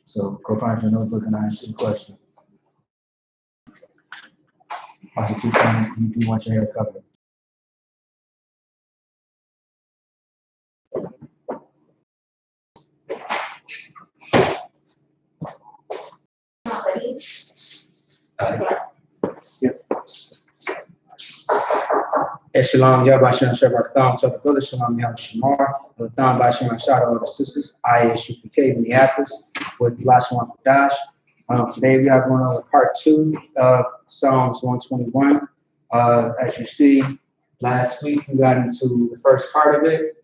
So go find your notebook and answer the question. Also, you do want your hair covered. Yep. SHALAM, Yahweh Shabbat Thom, Shabbat Qadash, Shalom, Yahweh Shamar, Thom, Bashim, Shad, all the sisters, I.S.U.P.K, Minneapolis, with Lashawan, Qadash. Today we are going over part 2 of Psalms 121. As you see, last week we got into the first part of it,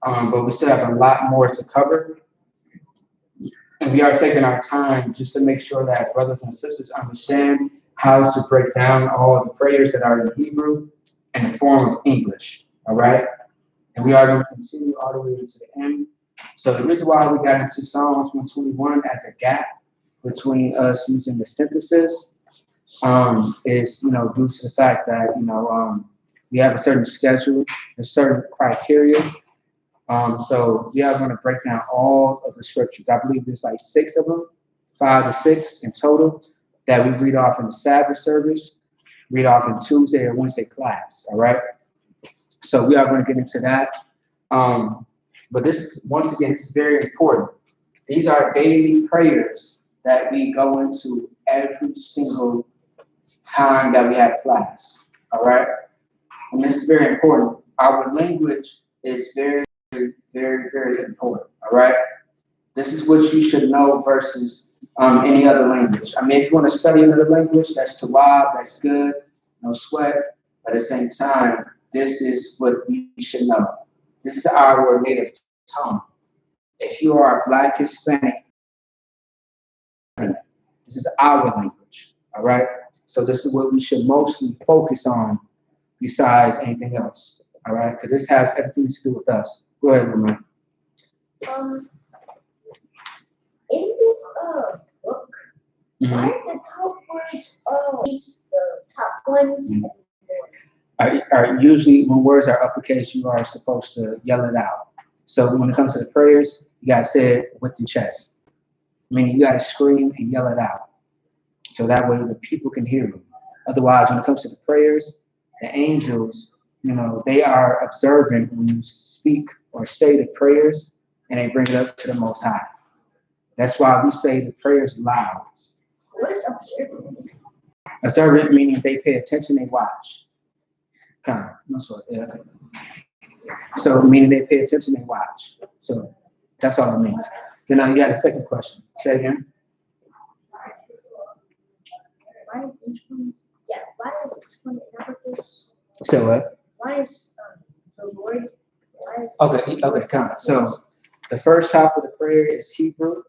but we still have a lot more to cover. And we are taking our time just to make sure that brothers and sisters understand how to break down all of the prayers that are in Hebrew in the form of English, all right? And we are going to continue all the way to the end. So the reason why we got into Psalms 121 as a gap between us using the synthesis is, due to the fact that, we have a certain schedule, a certain criteria. So we are going to break down all of the scriptures. I believe there's like 6 of them, 5 or 6 in total, that we read off in the Sabbath service, read off in Tuesday or Wednesday class, all right? So we are going to get into that. But this, once again, is very important. These are daily prayers that we go into every single time that we have class, all right? And this is very important. Our language is very, very important, all right? This is what you should know versus any other language. I mean, if you want to study another language, that's tawab, that's good, no sweat. But at the same time, this is what we should know. This is our native tongue. If you are a Black Hispanic, this is our language, all right? So this is what we should mostly focus on besides anything else, all right? Because this has everything to do with us. Go ahead, Lamar. In this book, why are the top words always the top ones? Are usually when words are uppercase, you are supposed to yell it out. So when it comes to the prayers, you gotta say it with your chest. Meaning you gotta scream and yell it out. So that way the people can hear you. Otherwise, when it comes to the prayers, the angels, they are observant when you speak or say the prayers, and they bring it up to the Most High. That's why we say the prayers loud. What is observant? Observant meaning they pay attention, they watch. Kind of, no sort. Yeah. So meaning they pay attention, they watch. So that's all it means. Then you got a second question. Say again. Why is this one? Yeah. Why is this one in uppercase? So what? Why is the Lord? Why is Okay, come on. So the first half of the prayer is Hebrew.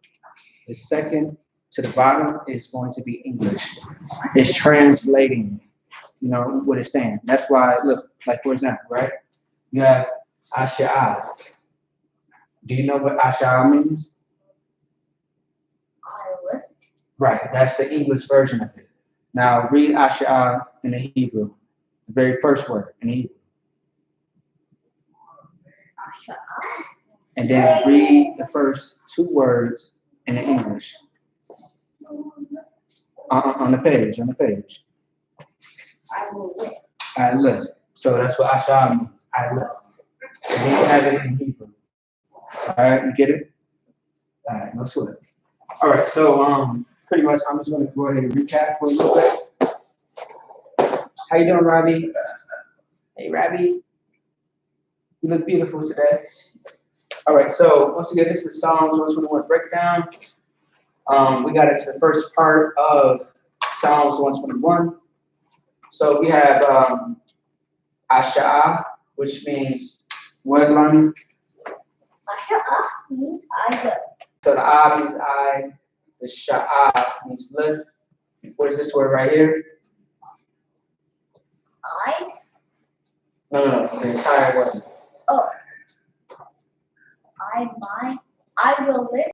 The second to the bottom is going to be English. It's translating, what it's saying. That's why, look, like for example, right? You have Asha'ah. Do you know what Asha'ah means? Right, that's the English version of it. Now read Asha'ah in the Hebrew, the very first word in Hebrew. And then read the first 2 words in the English. On the page. I live. So that's what Asha'ah means. I live. And then you have it in Hebrew. All right, you get it? All right, no sweat. All right, so pretty much I'm just going to go ahead and recap for a little bit. How you doing, Robbie? Hey, Robbie. You look beautiful today. All right, so once again, this is Psalms 121 breakdown. We got into the first part of Psalms 121. So we have Asha'ah, which means what, Lonnie? Asha'ah means I live. So the Ah means I, the Sha'ah means live. What is this word right here? I? No, the entire word. Oh. I will live.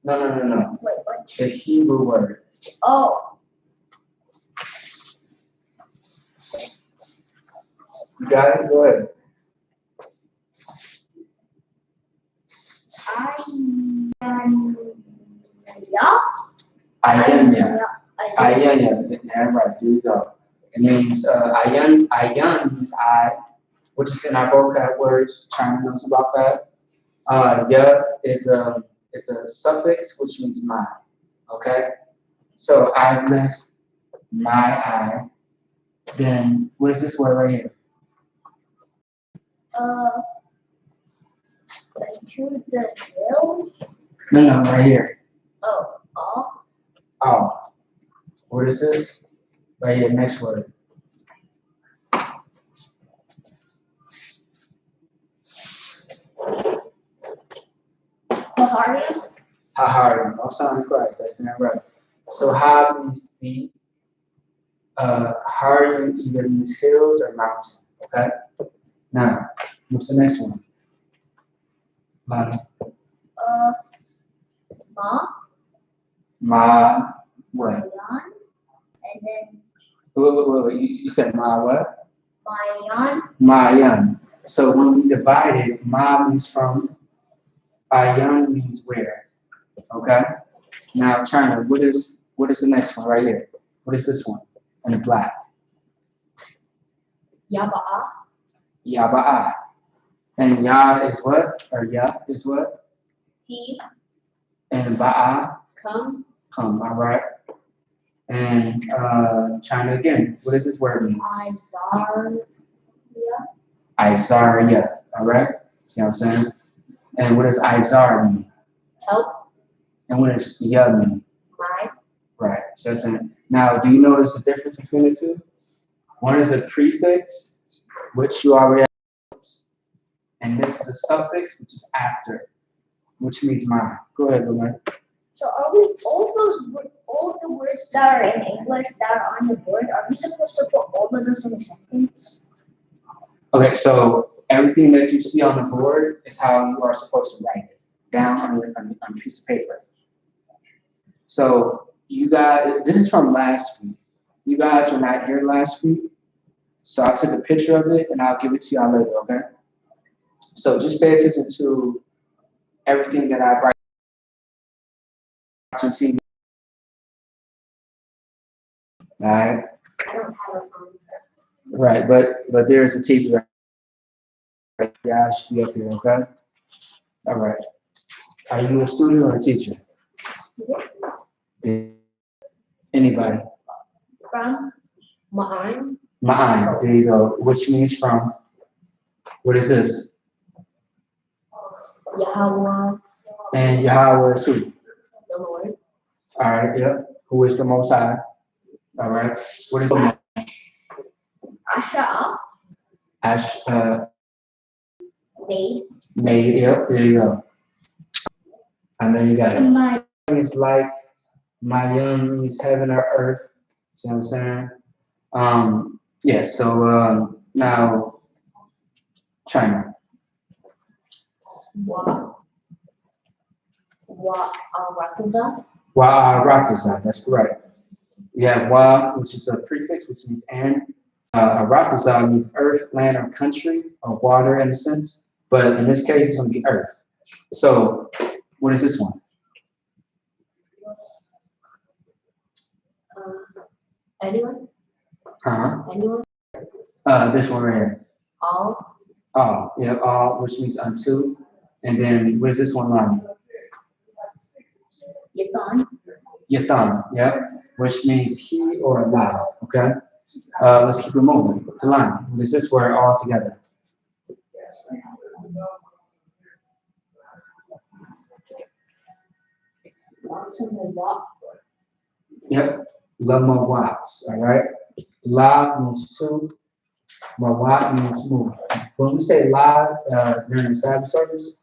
No. Wait, what? The Hebrew word. Oh. You got it? Go ahead. Ayanya. Ayanya. Yeah, right. There you go. It means ayan means I, which is in our vocab words. China knows about that. Ya is a suffix which means my. Okay. So I left my eye. Then what is this word right here? To the hill. No, right here. Oh, all. Oh. What is this? Right here, next word. Haharian. Haharian. No sound Christ. That's not right. So ha means to be. Harian either means hills or mountain. Okay. Now, what's the next one? Ma. Ma. What? Mayan. And then Wait. You said ma what? Mayan. Mayan. So when we divide it, ma means from. Ayan means where. Okay. Now, China. What is the next one right here? What is this one? In the black. Yaba'a. Yaba'a. And ya is what? Or ya is what? He. And ba'a. Come. Come. All right. And China again. What does this word mean? Isaiah. All right. See what I'm saying? And what does Isaiah mean? Help. And what does ya mean? My. Right. So now, do you notice the difference between the two? One is a prefix, which you already have, and this is a suffix, which is after, which means my. Go ahead, Lumen. So are we all the words that are in English that are on the board? Are we supposed to put all of those in a sentence? Okay, so everything that you see on the board is how you are supposed to write it down on a piece of paper. So you guys, this is from last week. You guys were not here last week, so I took a picture of it and I'll give it to y'all later. Okay. So just pay attention to everything that I write on TV. All right. I don't have a phone. Right, but there's a TV right. Yeah, I should be up here. Okay. All right. Are you a student or a teacher? Anybody? From Ma'an. Ma'an, there you go. Which means from. What is this? Yahweh. And Yahweh is who? The Lord. All right, yep. Who is the Most High? All right. What is the Asha. Made, yep, there you go. I know you got it. My. It's like my young means heaven or earth. See what I'm saying? Yeah, so now China. Rataza. Rataza, that's correct. You have wa, which is a prefix, which means and. Rataza means earth, land, or country, or water in a sense. But in this case, it's going to be earth. So, what is this one? Anyone? Anyone? This one right here. All. All, yeah, all, which means unto. And then, what is this one line? Yathan. Yathan, yeah, which means he or thou, okay? Let's keep it moving. The line. What is this word all together? Yep, lamawat, all right? La means two, mawat means move. When we say la during the Sabbath service,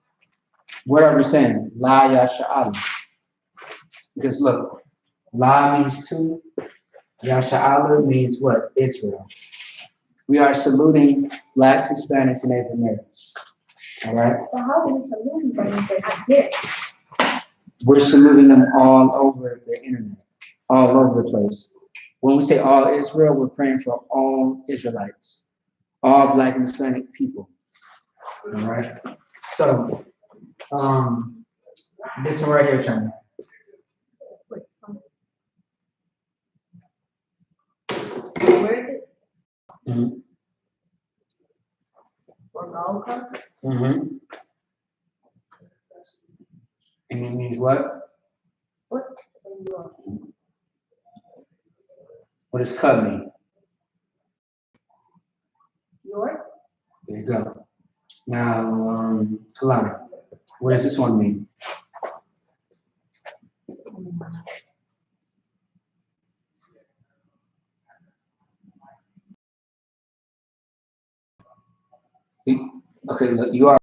what are we saying? La yasha'ala. Because look, la means two, yasha'ala means what? Israel. We are saluting Blacks, Hispanics, and Native Americans. All right? So how do we salute them if they're not here? We're saluting them all over the internet, all over the place. When we say all Israel, we're praying for all Israelites, all Black and Hispanic people. All right? So, this one right here, China. where is it? Mm-hmm. Orgalka? Mm-hmm. And it means what? What? What does cub mean? Your? There you go. Now, Kalani, what does this one mean? Okay, look, you are.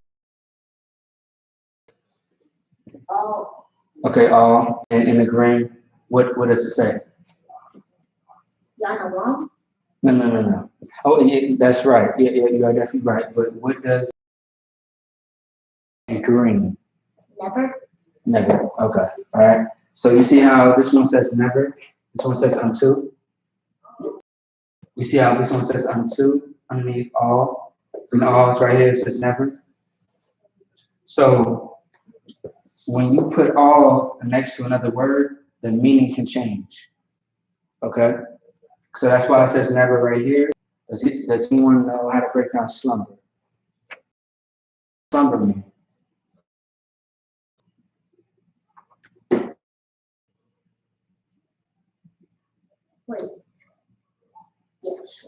Oh. Okay, all in the green. What does it say? Yana. No. Oh, yeah, that's right. Yeah, you are definitely right. But what does green? Never. Never. Okay. All right. So you see how this one says never, this one says unto. You see how this one says unto underneath all, and all is right here. It says never. So when you put all next to another word, the meaning can change. Okay. So that's why it says never right here. Does anyone know how to break down slumber? Slumber mean. Wait. Yes.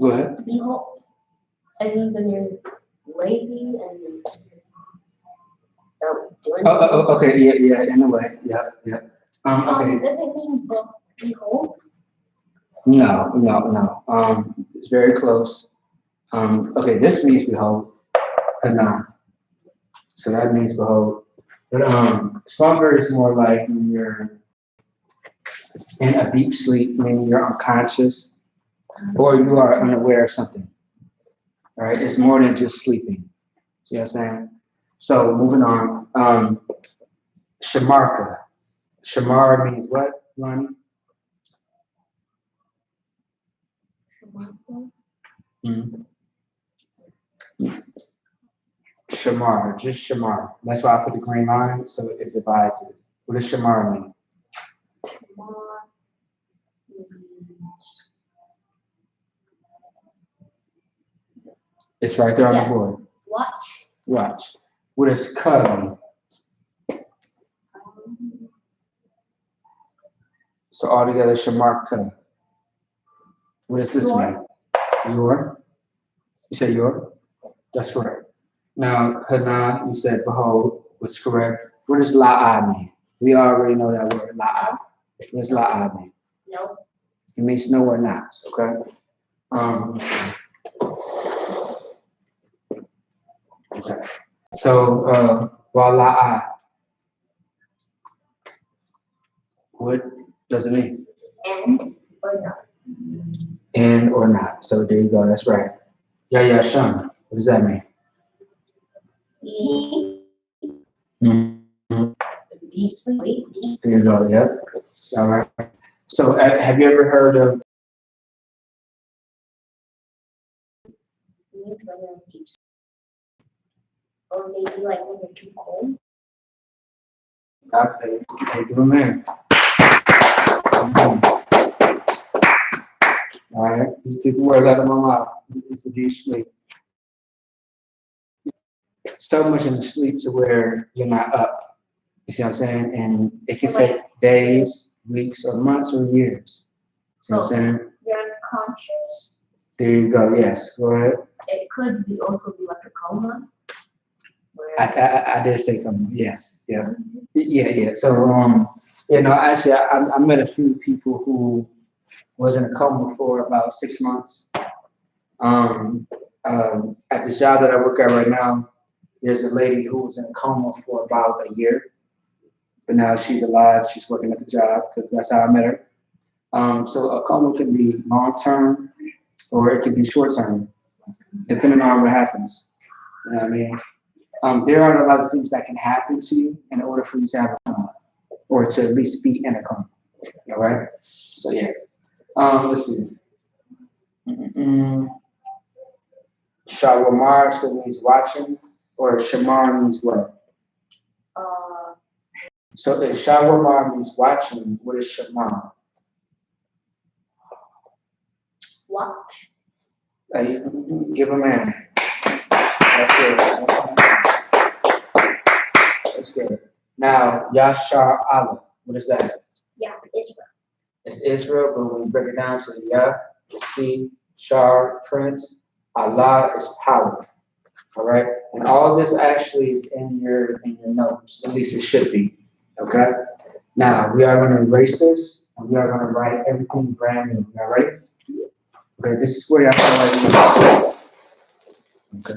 Go ahead. Behold. It means when you're lazy and don't do anything. Okay, yeah, in a way, yeah. Okay. Does it mean behold? No. It's very close. Okay, this means behold, Hana. So that means behold. But slumber is more like when you're in a deep sleep, meaning you're unconscious, or you are unaware of something. All right, it's more than just sleeping. See what I'm saying? So moving on. Shamarka. Shamar means what, Lonnie? Mm-hmm. Shamar, just Shamar. That's why I put the green line so it divides it. What does Shamar mean? It's right there on the board. Watch. What does cub mean? So all together, Shamar cub. What does this mean? Your. You said your? That's correct. Now, Hana, you said behold, which is correct. What does la'ah mean? We already know that word, la'ah. What does la'ah mean? No. It means no or not, okay? Okay. So, wala'ah. What does it mean? And or not. And or not. So there you go, that's right. Shun. What does that mean? Mm-hmm. Deep sleep. There you go, yep. All right. So have you ever heard of Or maybe like when you're too cold. Okay, do them in. All right, just take the words out of my mouth. It's a deep sleep. So much in the sleep to where you're not up. You see what I'm saying? And it can take days, weeks, or months, or years. See what I'm saying? You're unconscious. There you go. Yes. Go ahead. It could be also be like a coma. I did say coma. Yes. Yeah. Yeah. So actually, I met a few people who was in a coma for about 6 months. At the job that I work at right now, there's a lady who was in a coma for about a year, but now she's alive. She's working at the job because that's how I met her. So a coma can be long term or it can be short term, depending on what happens. You know what I mean? there are a lot of things that can happen to you in order for you to have a coma, or to at least be in a coma. All right. So yeah. Let's see. Shawamar still means watching, or Shamar means what? So if Shawamar means watching, what is Shamar? Watch. Give him an. That's good. That's good. Now, Yashar Allah, what is that? Yeah, Israel. It's Israel, but when you break it down to the Yah, the C, Shar, Prince, Allah is power. All right, and all this actually is in your notes. At least it should be. Okay. Now we are going to erase this, and we are going to write everything brand new. All right. Okay. This is where I'm going to write. Okay.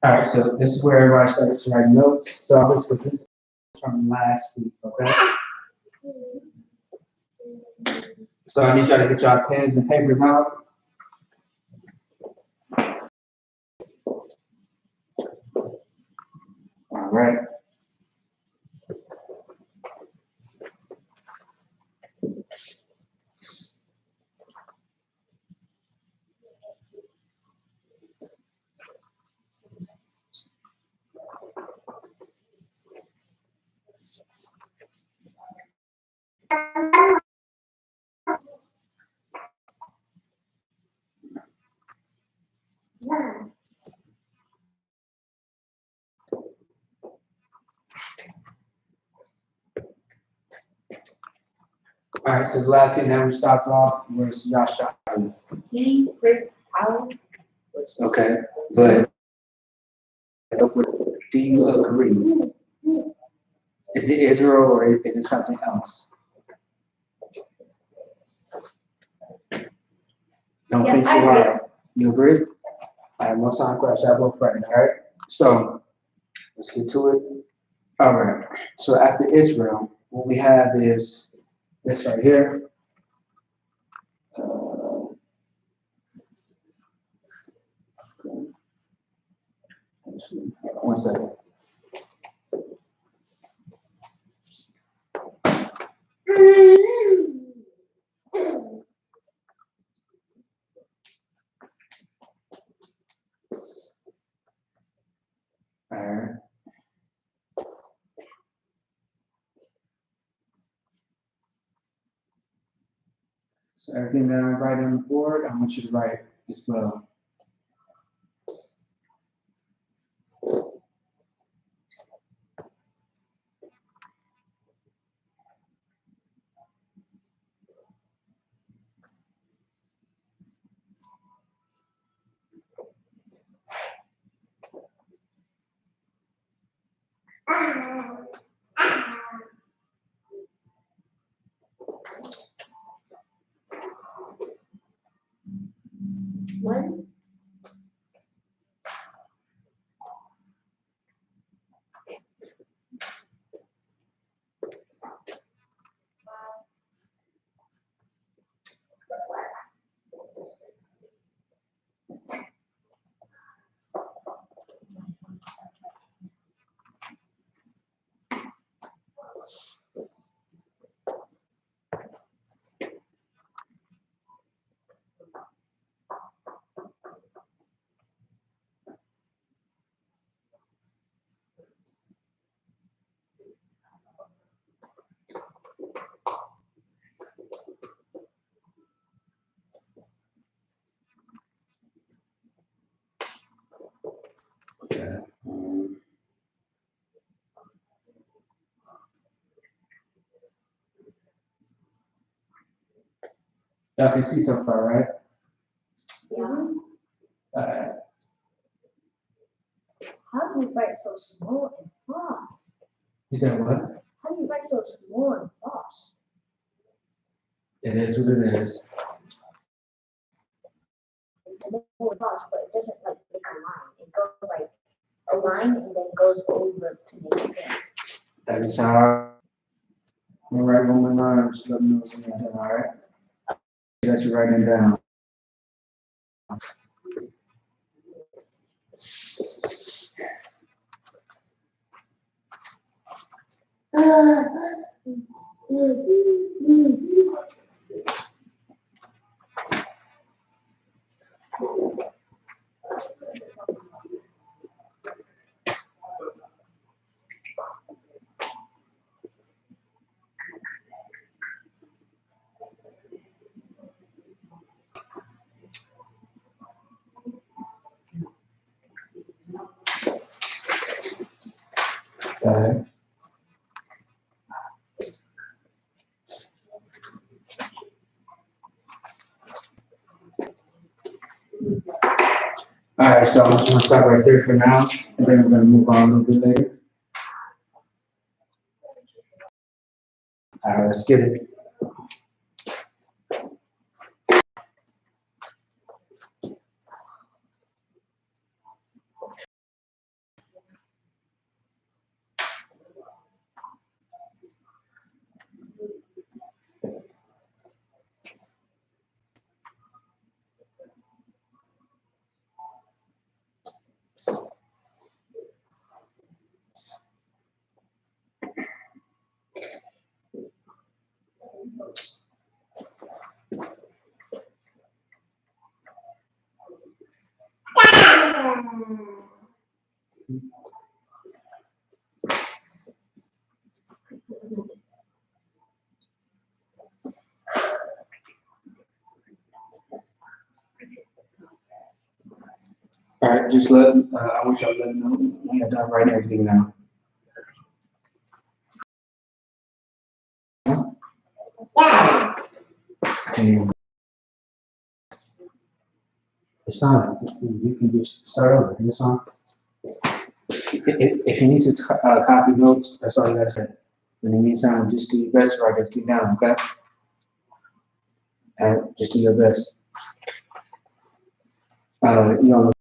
All right. So this is where everybody starts to write notes. So I'm just going to this from last week. Okay. So I need y'all to get y'all pens and papers out. All right. All right, so the last thing that we stopped off was Lashawan. He prints out. Okay, but do you agree? Is it Israel or is it something else? Don't think you are. You agree? I have no time question. I vote for it. All right. So let's get to it. All right. So after Israel, what we have is this right here. One second. All right. So everything that I write on the board, I want you to write as well. One. Okay. Y'all can see so far, right? Yeah. How do you write so small and fast? You said what? How do you write so small and fast? It is what it is. It's small and fast, but it doesn't like make a line. It goes like a line and then goes over to make it big. That is how I'm gonna write one more line, just let me know what's in there, all right? That you're writing down. Okay. All right, so I'm just gonna stop right there for now, and then we're gonna move on a little bit later. All right, let's get it. All right, just I want y'all to let me know when you're done writing everything down. And it's fine. You can just start over. It's fine. If you need to copy notes, that's all you gotta say. In the meantime, just do your best to write everything down, okay? And just do your best. You know,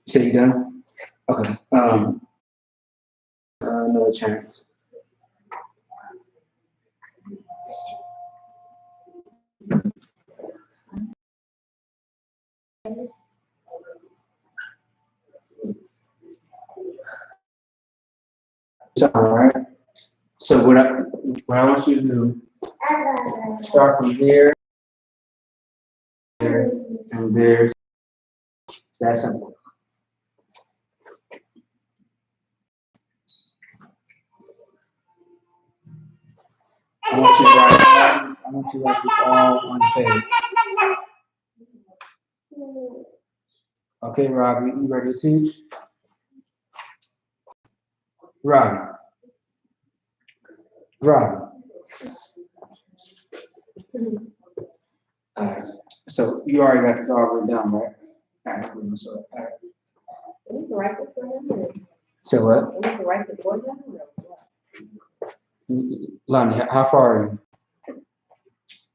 say you done? Okay. Another chance. It's all right. So what I want you to do, start from here, there, and there's. It's that simple. I want you to write this all on the page. Okay, Robbie, you ready to teach? Robbie. So you already got this all written down, right? All right. So what? Lonnie, how far are you?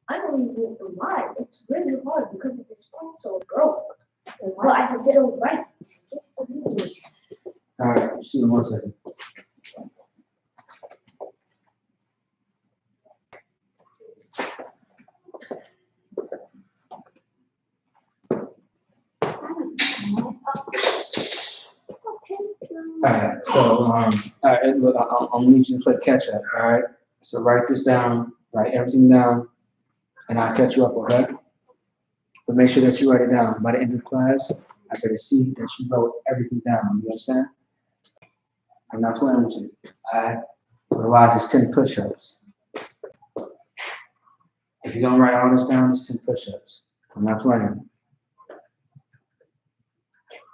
I don't even know why. It's really hard because the sponsor broke. But I can still write. All right, see you in 1 second. All right, so all right, look, I'm need you to play catch up. All right, so write this down, write everything down, and I'll catch you up. Okay, but make sure that you write it down. By the end of class, I better see that you wrote everything down. You understand? I'm not playing with you. All right, otherwise it's 10 push-ups. If you don't write all this down, it's 10 push-ups. I'm not playing.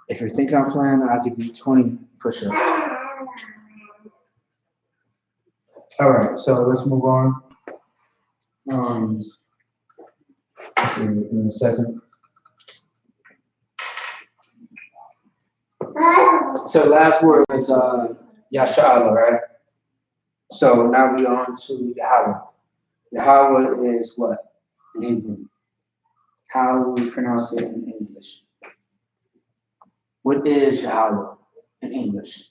If you're thinking I'm playing, I'll give you 20 push-ups. All right, so let's move on. Let's see, in a second. So last word is Yashala, right? So now we're on to Yahweh. Yahweh is what in Hebrew? How do we pronounce it in English? What is Yahweh in English?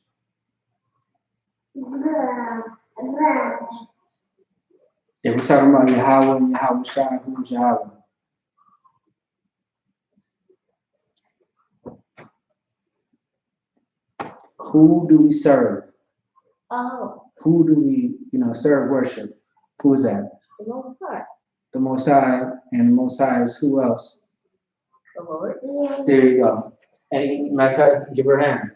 If we're talking about Yahweh and Yahweh Shai, who's Yahweh? Who do we serve? Oh, Who do we, serve worship? Who is that? the Most High. The Most High, and Most High is who else? The Lord. There you go. Hey, matter of fact, give her a hand.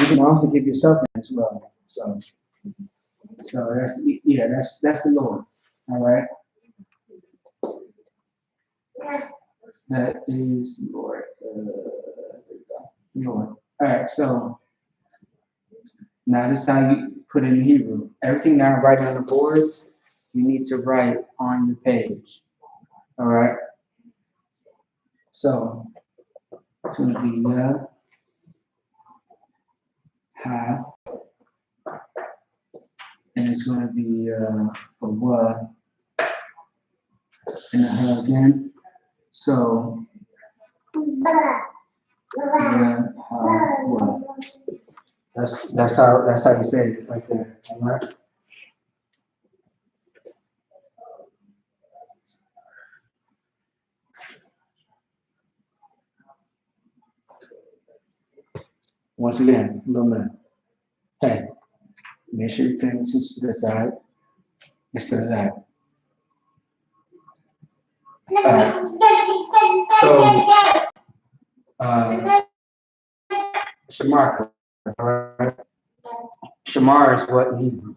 You can also give yourself an as well. So that's the Lord. All right. That is Lord. There you go. Lord. All right. So now this is how you put it in Hebrew. Everything that I write on the board, you need to write on your page. All right. So it's going to be ha, and it's going to be a wa, and a ha again. So yeah, wa. That's how you say it right there. All right. Once again, a little bit. Hey, make sure you pay attention to the side instead of that. So, Shamar, all right? Shamar is what in Hebrew?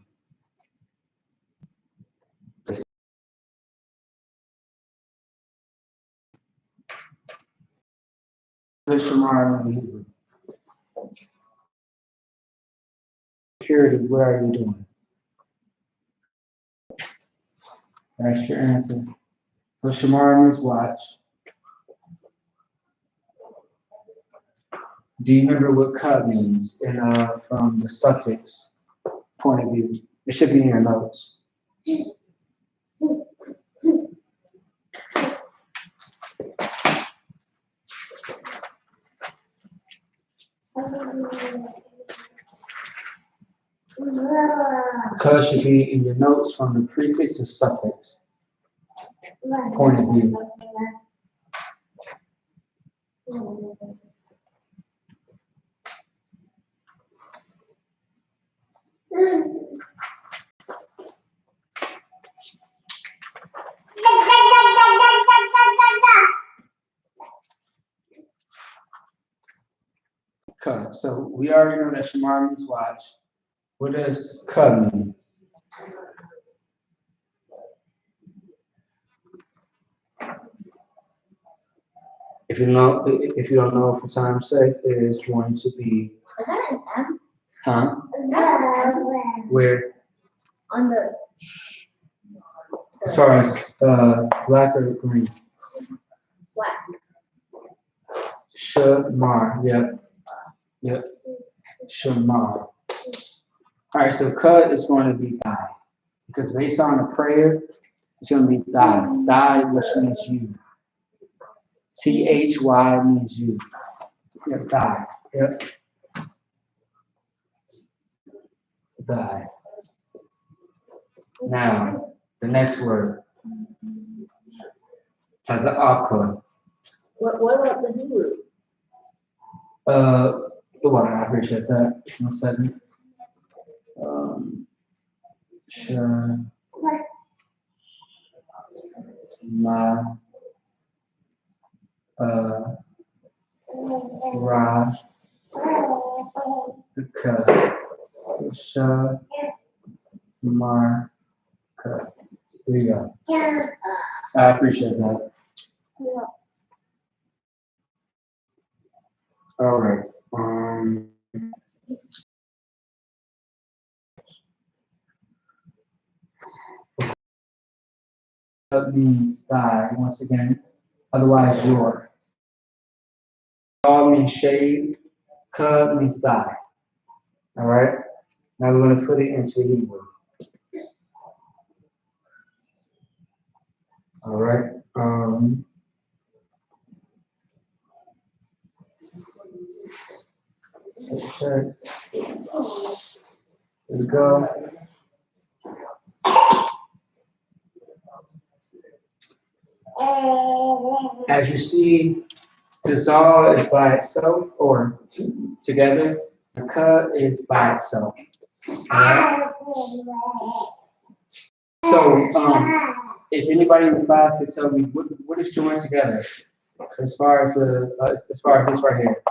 What is Shamar in Hebrew? Security, what are you doing? That's your answer. So Shamar means watch. Do you remember what cut means from the suffix point of view? It should be in your notes. Cut should be in your notes from the prefix or suffix point of view. Ka. So we already know that Shamar means watch. What does Ka mean? If you don't know, for time's sake, it is going to be. Is that an M? Huh? Is that an M? Where? On the. As far as black or green? Black. Shamar. Yep. Shamar. All right. So Ka is going to be die, because based on the prayer, it's going to be die. Die, which means you. THY means you. Yep, die. Yep. Die. Now, the next word. Taza'aka. What about the Hebrew? The one, I appreciate that. 1 second. Sure. Ma. Ra. Ka. Sha. Mar. Ka. There you go. I appreciate that. All right. That means die once again. Otherwise, your. All means shade. Ka means die. All right. Now we're going to put it into Hebrew. All right. Okay. There we go. As you see Dissolve is by itself or together. The K is by itself. Alright? So, if anybody in class could tell me what is joined together, as far as this right here.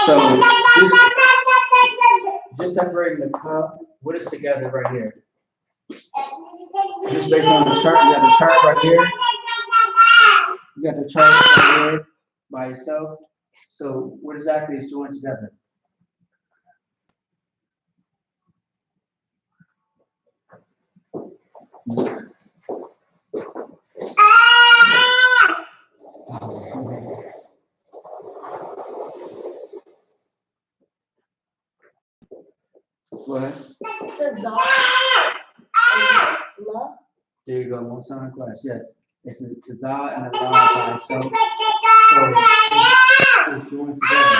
So, just separating the cup, what is together right here? Just based on the chart, you got the chart right here. You got the chart right here by itself. So, what exactly is joined together? What? There you go, one time class, yes. It's a tazah and a la by itself. So it's joined together.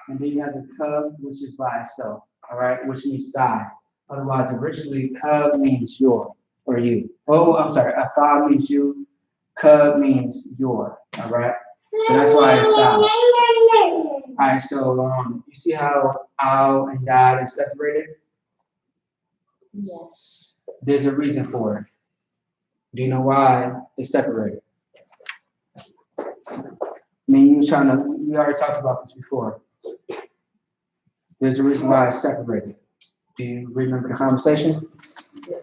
And then you have the cub, which is by itself, all right, which means die. Otherwise, originally, cub means your or you. Oh, I'm sorry, atha means you, cub means your, all right? So that's why it's die. All right, so you see how al and yad is separated? Yes. There's a reason for it. Do you know why it's separated? We already talked about this before. There's a reason why it's separated. Do you remember the conversation? Yes.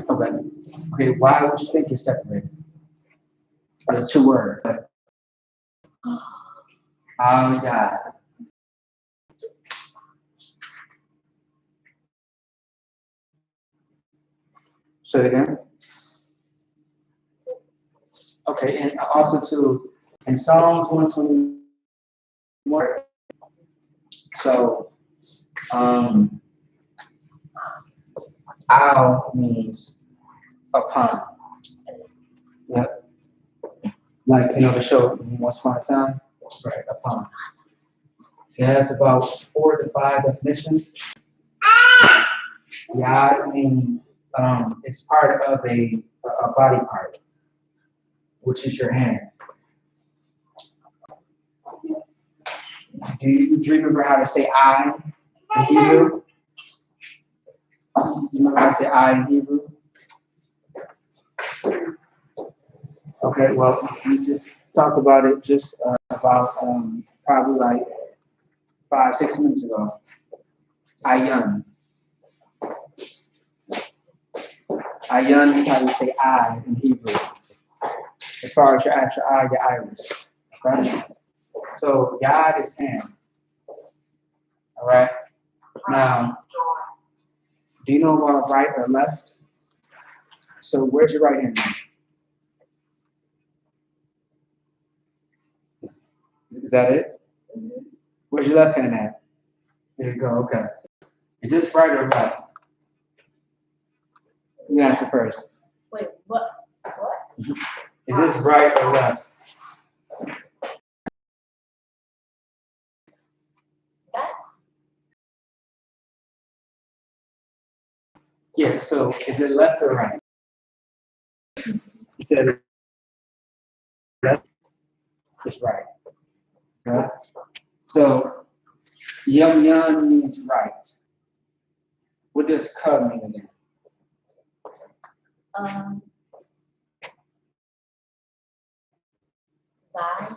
Okay. Okay, why would you think it's separated? The two words. Oh, yeah. Say it again. Okay, and also too, in Psalms 121, so Al means upon. Yep. Like, the show Once Upon a Time, right, upon. It has about 4 to 5 definitions. Yad means it's part of a body part, which is your hand. Do you remember how to say I in Hebrew? You remember how to say I in Hebrew? Okay, well, we just talked about it just about probably like 5-6 minutes ago. Ayan. Ayan is how you say I in Hebrew. As far as your actual eye, your iris. Okay? So Yad is hand. All right? Now, do you know about right or left? So where's your right hand? Is that it? Where's your left hand at? There you go, okay. Is this right or left? You answer first. Wait, what? Is this right or left? That? Yeah, so is it left or right? You said left. It's right. Okay? So yum means right. What does ka mean again? Thigh.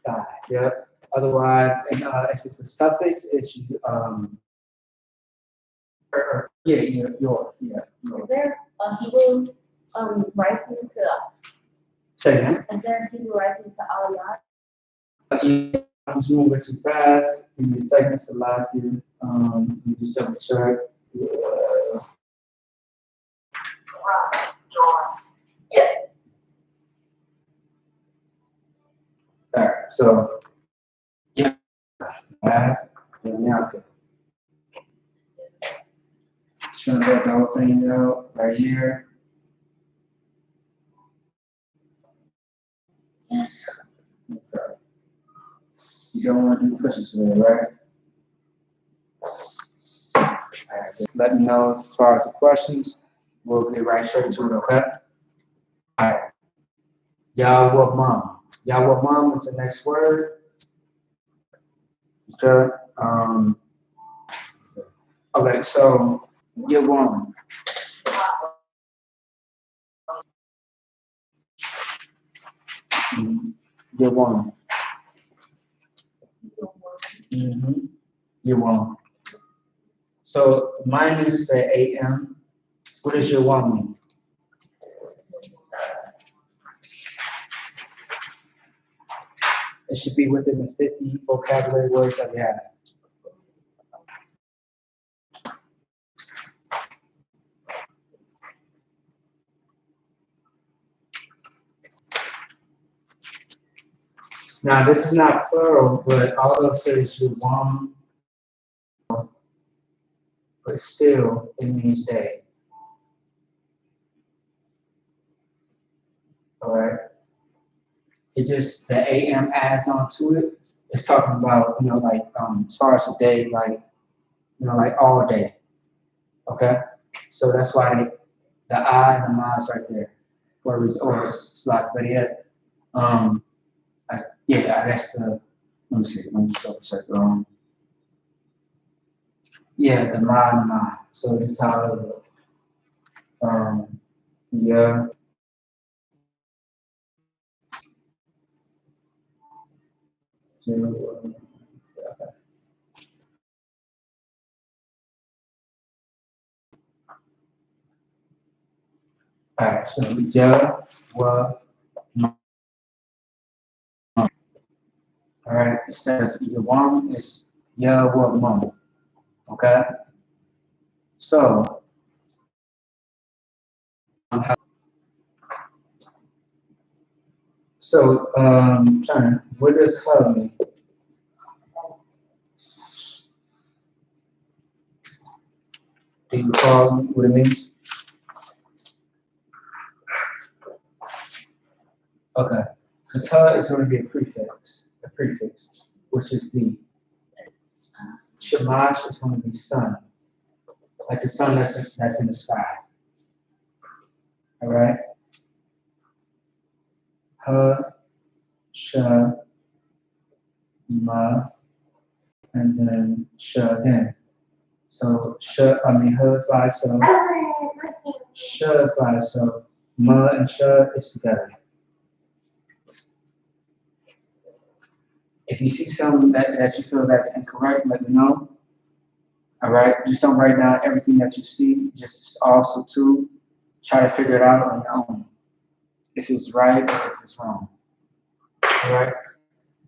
Thigh. Yep. Otherwise, and if it's a suffix, it's yours. Yeah. Is there a Hebrew writing to us? Say again. Is there a Hebrew writing to Aliyah? I'm just moving too fast. Give me a second, selected. Let me just double check. All right, so yeah, trying to let the whole thing out right here. Yes. Okay. You don't want to do pushes today, right? All right, just let me know as far as the questions. We'll get right straight to it, okay? Alright. Yahweh. Yahweh is the next word. Okay. Okay, so Yahweh. Yahweh. Yahweh. So minus the AM. What does Yahweh mean? It should be within the 50 vocabulary words that we have. Now, this is not plural, but although it says Yahweh, but still it means day. All right. It just the AM adds on to it. It's talking about, like as far as the day, like like all day. Okay. So that's why the I and the ma is right there. Or it's like, but yet, yeah, that's the. Let me see. Let me double check. Yeah, the ma and the ma. So this is how yeah. All right, so all right, it says Yawam is Yawam. Okay, so China, what does her mean? Do you recall what it means? Okay, because her is going to be a prefix, which is the Shamash is going to be sun, like the sun that's in the sky. All right, her, sha, ma, and then sha again. So her is by itself, sha is by itself, ma and sha is together. If you see something that you feel that's incorrect, let me know. All right, just don't write down everything that you see. Just also too, try to figure it out on your own. If it's right or if it's wrong. All right.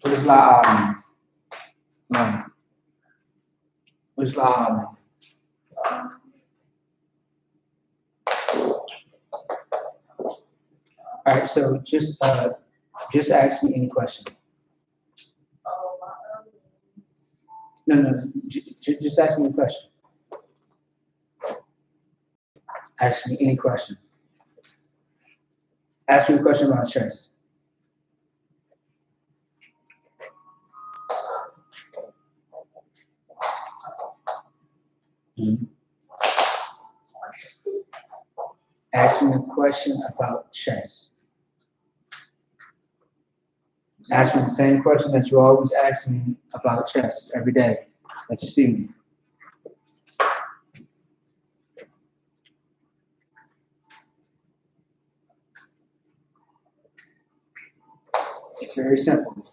What is la mean? No. What does la mean? All right. So just ask me any question. No. Just ask me a question. Ask me any question. Ask me a question about chess. Mm-hmm. Ask me a question about chess. Ask me the same question that you always ask me about chess every day that you see me. It's very simple.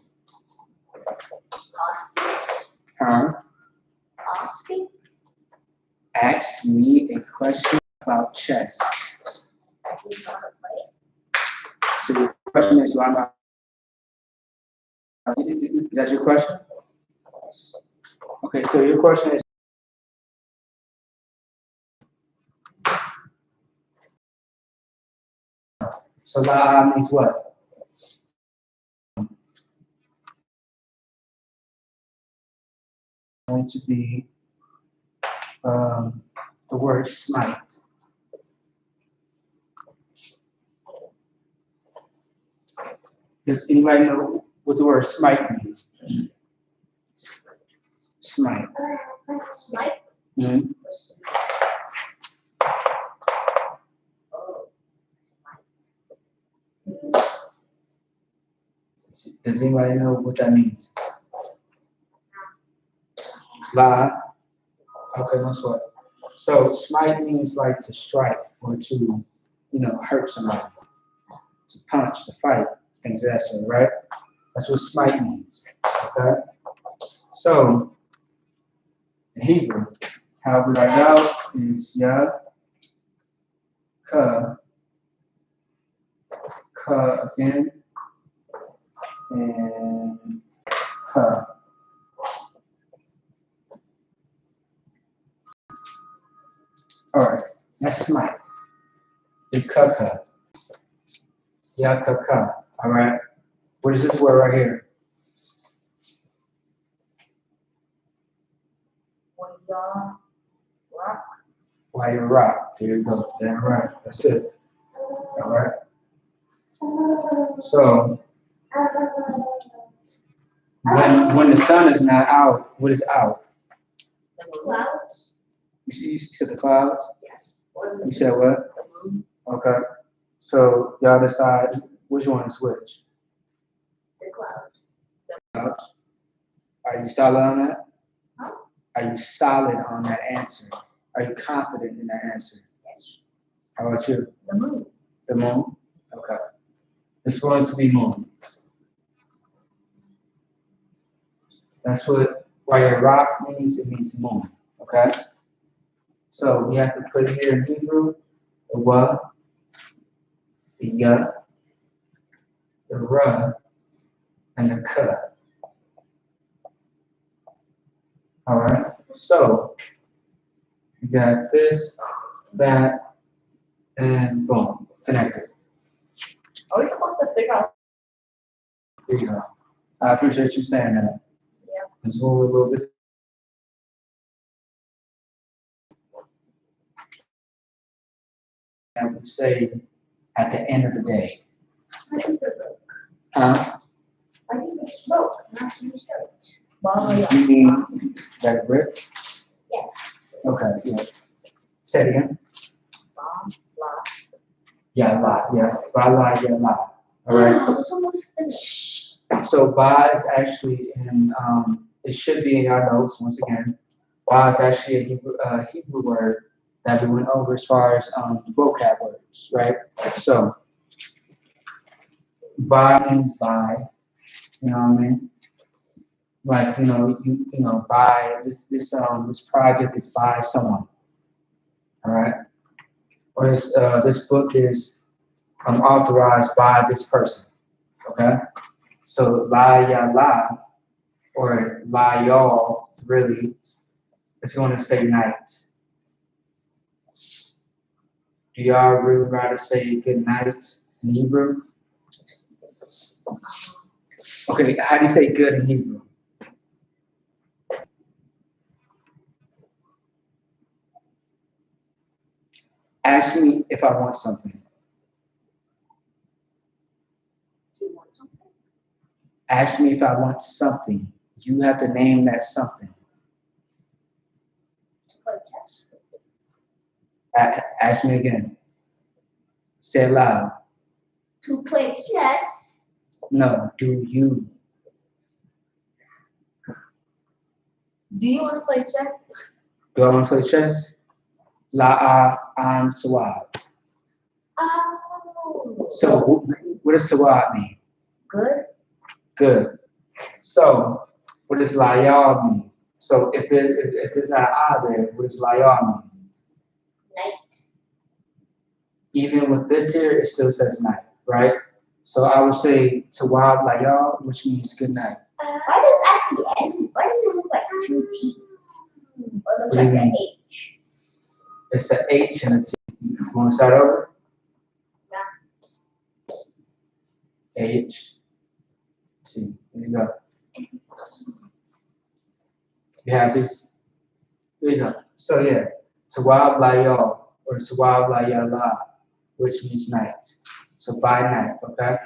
Ask me a question about chess. So the question is, is that your question? Okay, so your question is, so la means what? Going to be the word smite. Does anybody know what the word smite means? Smite. Smite? Mm-hmm. Does anybody know what that means? Lie. Okay, no sweat. So smite means like to strike or to, hurt somebody, to punch, to fight, things of that sort, right? That's what smite means. Okay. So in Hebrew, how we write out is ya, ka again, and ka. All right, that's smite. Ikaka. Yakaka. All right. What is this word right here? Rock. Why you rock? There you go. Damn right. That's it. All right. So when the sun is not out, what is out? The clouds. You said the clouds. Yes. You said what? Okay. So the other side, which one is which? The clouds. Clouds. Are you solid on that? Huh? Are you solid on that answer? Are you confident in that answer? Yes. How about you? The moon. The moon? Okay. It's going to be moon. That's what your rock means. It means moon. Okay? So we have to put here in Hebrew the wa, the ya, the ra, and the ka. All right? So you got this, that, and boom, connected. Are we supposed to figure out? There you go. I appreciate you saying that. Yeah. Let's move a little bit. I would say at the end of the day. I think they're broke. Huh? I think they're smoke, not research. You mean that grip? Yes. Okay, yeah. Say it again. Bomb, blah. Yeah, la, yes. Ba, la, yeah, la. All right. It's almost finished. So ba is actually in, it should be in our notes once again. Ba is actually a Hebrew word that we went over as far as vocab words, right? So ba means by, you know what I mean? Like, by this project is by someone. All right. Or this book is authorized by this person. Okay. So la ya la, or la y'all, really, it's going to say night. Do y'all really rather say good night in Hebrew? Okay, how do you say good in Hebrew? Ask me if I want something. Do you want something? Ask me if I want something. You have to name that something. To play chess? Ask me again. Say it loud. To play chess? No, do you? Do you want to play chess? Do I want to play chess? La am tawab. Oh. So what does tawab mean? Good. Good. So what does layal mean? So if there's not ah there, what does layal mean? Night. Even with this here, it still says night, right? So I would say tawab layal, which means good night. Why does at the end, why does it look like two T's? Or it looks like an H? It's an H and a T. You want to start over? Yeah. H, T. There you go. You happy? There you go. So yeah, tawab layal or tawab layala, which means night. So by night, okay?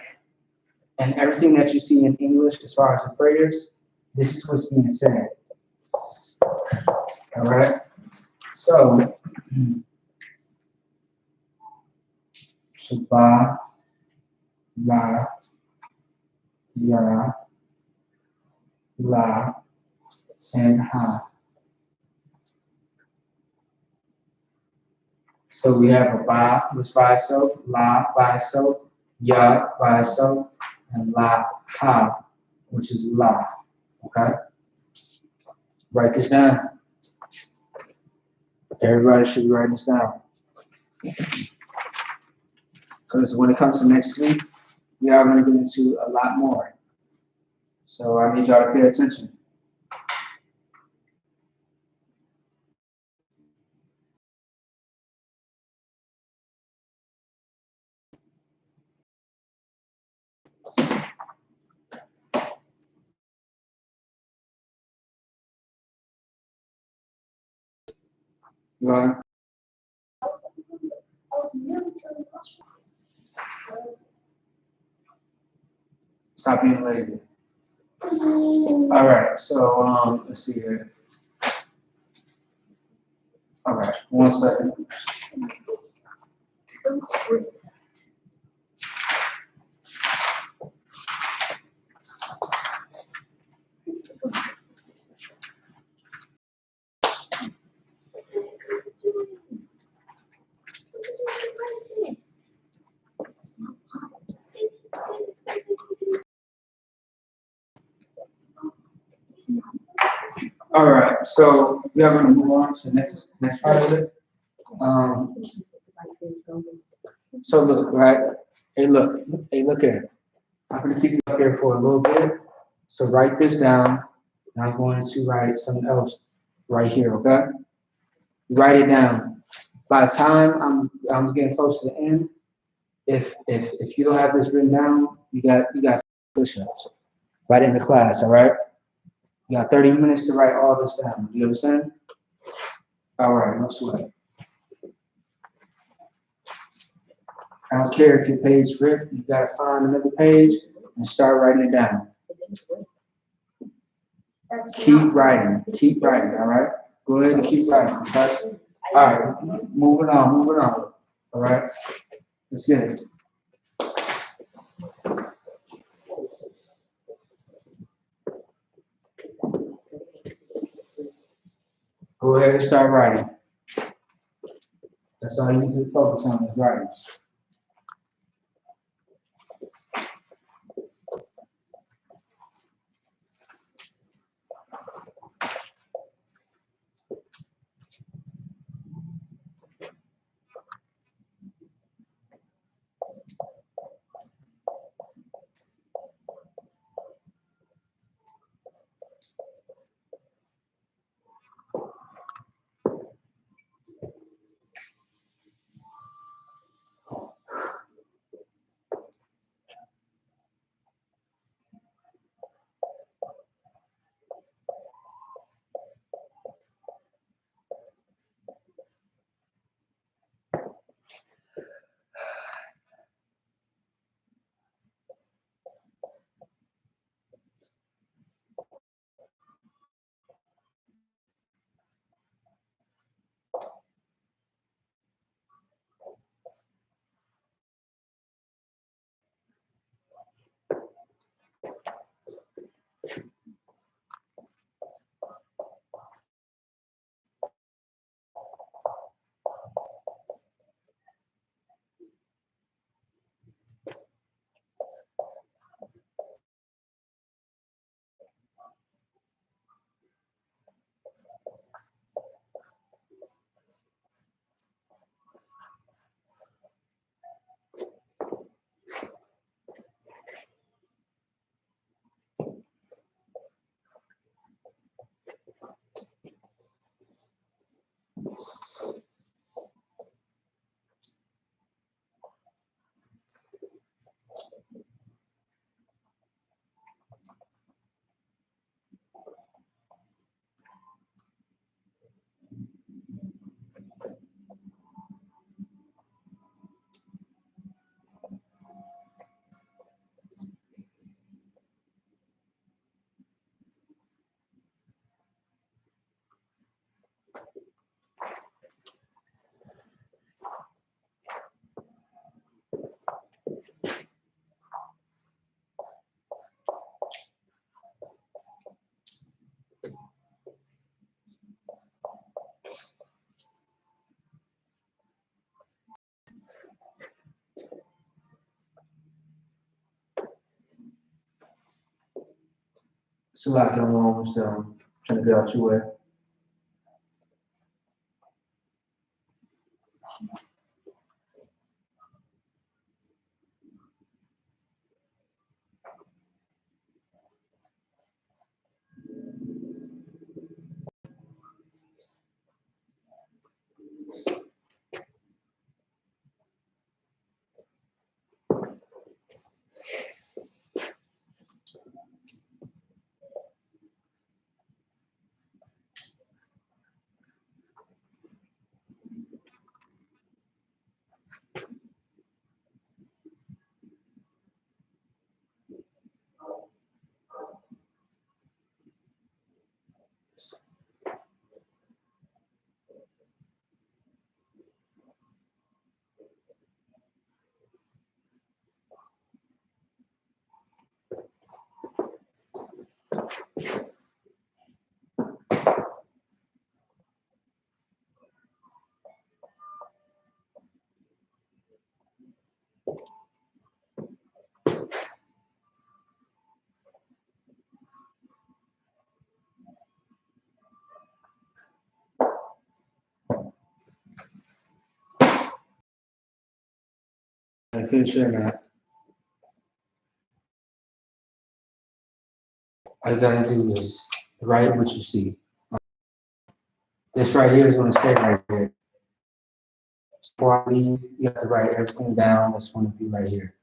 And everything that you see in English as far as the prayers, this is what's being said. All right? So ba, la, Ya, La, and Ha. So we have a Ba, which by itself, La by itself, Ya by itself, and La, Ha, which is La. Okay? Write this down. Everybody should be writing this down. Because when it comes to next week, we are going to get into a lot more. So I need y'all to pay attention. Go ahead. I was nearly telling Lashawan. Stop being lazy. All right, so let's see here. All right, 1 second. All right, so we are going to move on to the next part of it. So look, right? Hey, look here. I'm going to keep you up here for a little bit. So write this down. And I'm going to write something else right here, okay? Write it down. By the time I'm getting close to the end, if you don't have this written down, you got push-ups. Write it in the class, all right? You got 30 minutes to write all this down. Do you understand? All right, no sweat. I don't care if your page ripped, you gotta find another page and start writing it down. Keep writing, all right? Go ahead and keep writing, okay? All right, moving on, all right? Let's get it. Go ahead and start writing. That's all you need to focus on is writing. Select I'm almost trying to get out your way. I finish sharing that. All you gotta do is write what you see. This right here is gonna stay right here. Before I leave, you have to write everything down that's gonna be right here.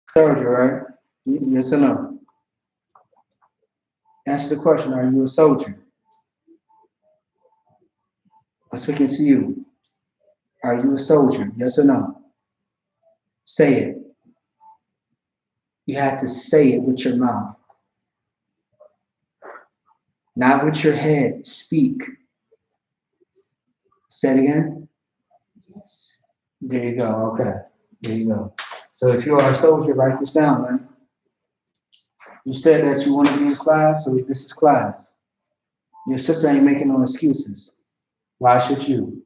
Soldier, right? Yes or no? Answer the question, are you a soldier? I'm speaking to you. Are you a soldier? Yes or no? Say it. You have to say it with your mouth. Not with your head. Speak. Say it again. Yes. There you go. Okay. There you go. So if you are a soldier, write this down, man. You said that you want to be in class, so this is class. Your sister ain't making no excuses. Why should you?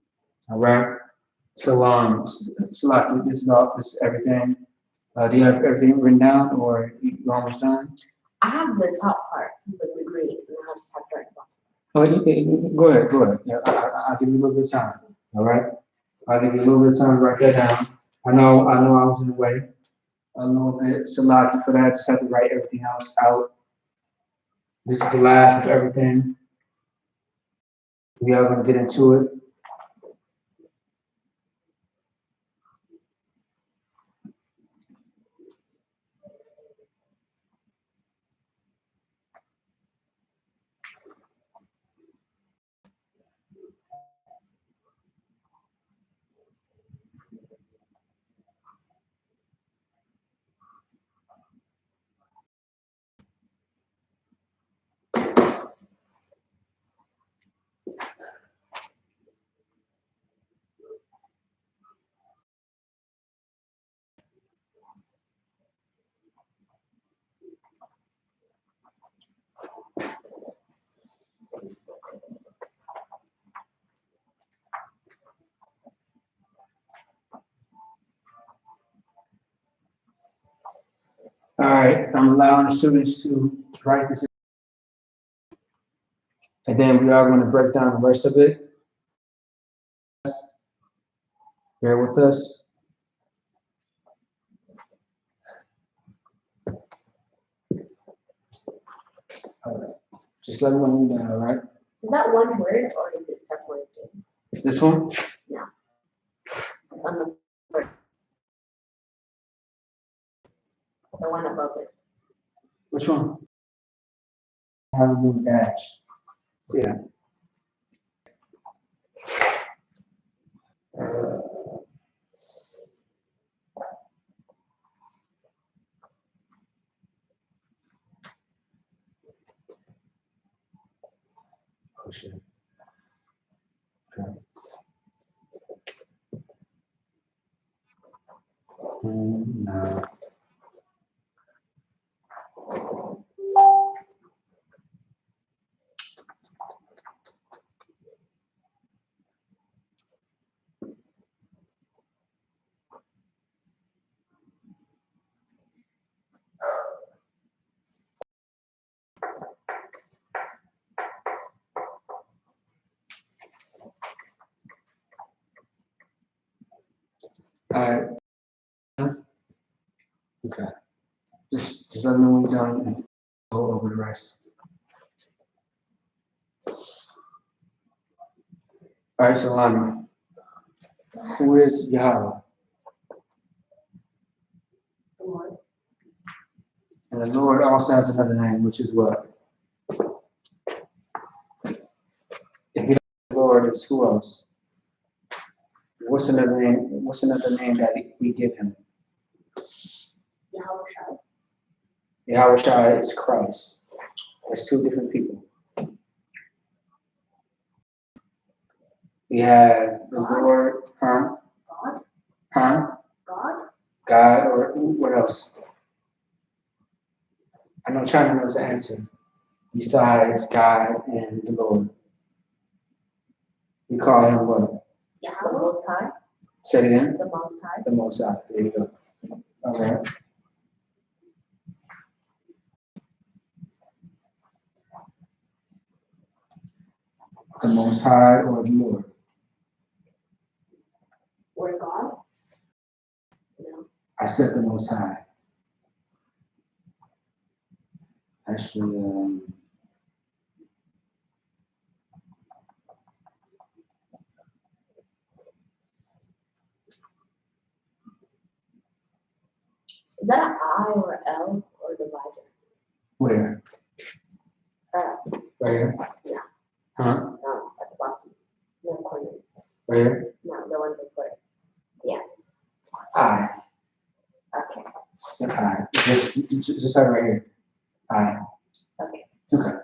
All right. So Salaki, this is everything. Do you have everything written down, or you almost done? I have the top part, the green, and I'll just have to write the bottom. Oh, go ahead, go ahead. Yeah, I'll give you a little bit of time. All right. I'll give you a little bit of time to write that down. I know I was in the way a little bit. Salaki for that. Just have to write everything else out. This is the last of everything. We are going to get into it. All right, I'm allowing the students to write this, and then we are going to break down the rest of it. Bear with us. All right. Just let me know when you're done, all right? Is that one word or is it separated? This one? No. On the first. The one above it. Which one? Have a little dash. Yeah. Oh shit. Okay. No. Alright. Okay. Just let me know when you're done and go over the rest. Alright, so Lana, who is Yahweh? The Lord. And the Lord also has another name, which is what? If you don't know the Lord, it's who else? What's another name? What's another name that we give him? Yahweh. Yahweh is Christ. That's two different people. We have the God. Lord, huh? God. Huh? God. God, or what else? I know China knows the answer. Besides God and the Lord. We call him what? Yahweh. The Most High. Say it again. The Most High. The Most High. There you go. All right. The Most High or the Lord? Or God. No. I said the Most High. Actually, Is that an I or L or divider? where? Right here? Yeah. Huh? No, at the bottom. No corner. Right here? No, the one before it. Yeah. I. Okay. I. Just like right here. I. Okay. Okay.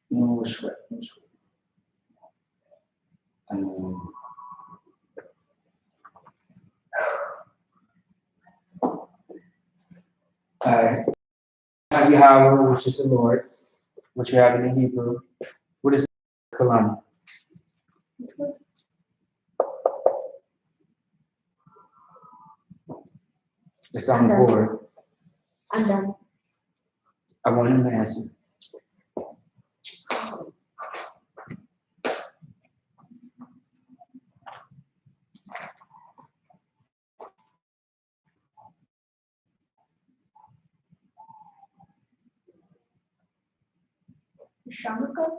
No sweat. No sweat. Alright. Have Yahweh, which is the Lord, which you have in the Hebrew. What is Kalani? It's on the board. I'm done. I want him to answer. Shamaka?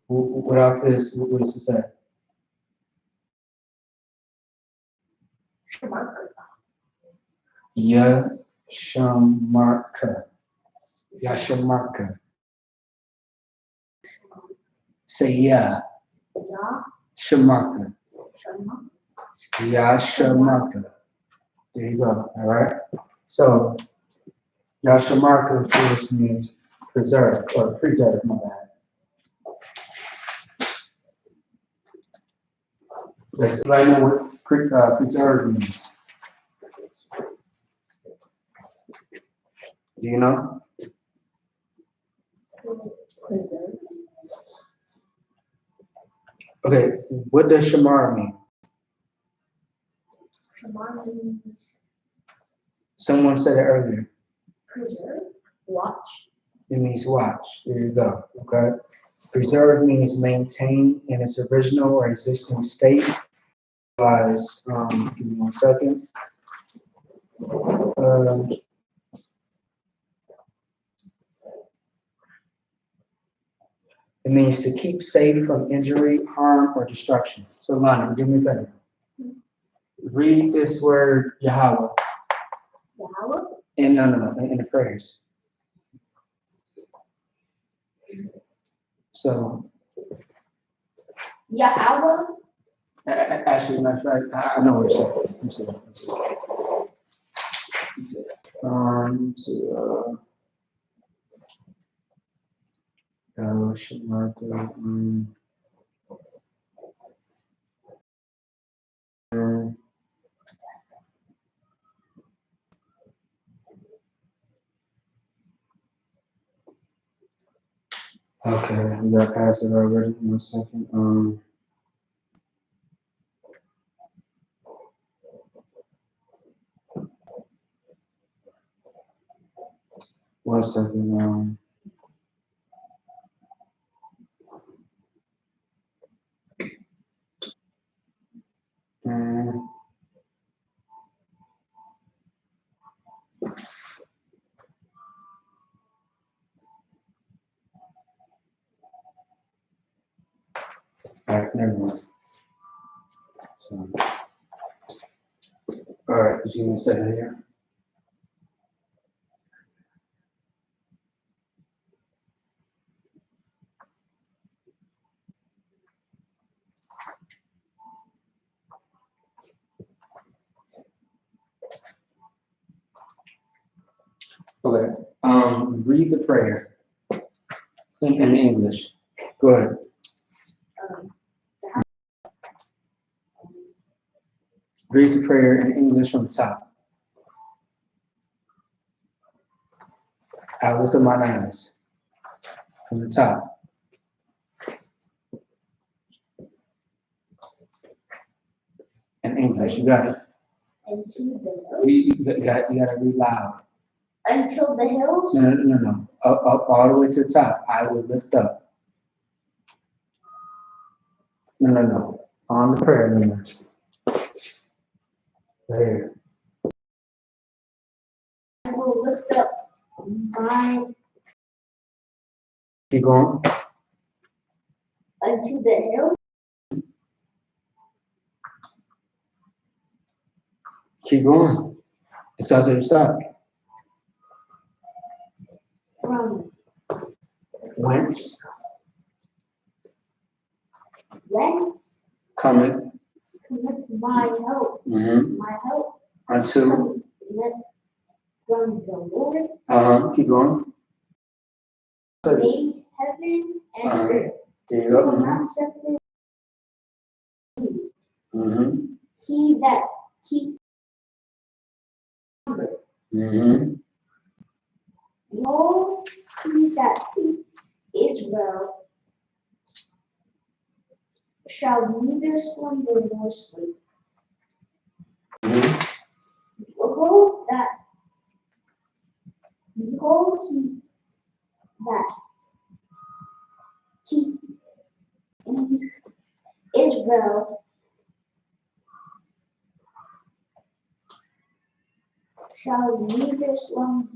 Without this, what does it say? Shamaka. Yashamarka. Yashamarka. Say yeah. Ya. Shamarka. Shama. Yashamarka. There you go. All right. So Yashamarka, of course, means preserve or preserve. My bad. Does anybody know what preserve means? Do you know? Preserve. Okay. What does shamar mean? Shamar means Someone said it earlier. preserve. Watch. It means watch. There you go. Okay. Preserve means maintain in its original or existing state. Otherwise, give me 1 second. It means to keep safe from injury, harm, or destruction. So, Lana, do me a favor. Read this word Yahweh. Yahweh. In the prayers. So, Yahweh. actually, matter of fact, I know what it says. Let me see. Okay, we got past it already. 1 second. 1 second. All right, never mind. So, all right, just give me a second here. Okay, read the prayer in English. Go ahead. Read the prayer in English from the top. I lift up my hands from the top. In English, you got it. Until the hills. You got to read loud. Until the hills. No. Up all the way to the top. I will lift up. No. On the prayer, There. I will lift up my. Keep going. Unto the hills. Keep going. It's until you stop. From Whence cometh cometh my help. mm-hmm. My help unto from the Lord. Keep going. Made heaven and earth. There you go. Not separate. Mm-hmm. He that keep. Mm-hmm. Behold, he that keep Israel shall neither slumber nor sleep. Mm-hmm. Behold he that keep Israel shall neither slumber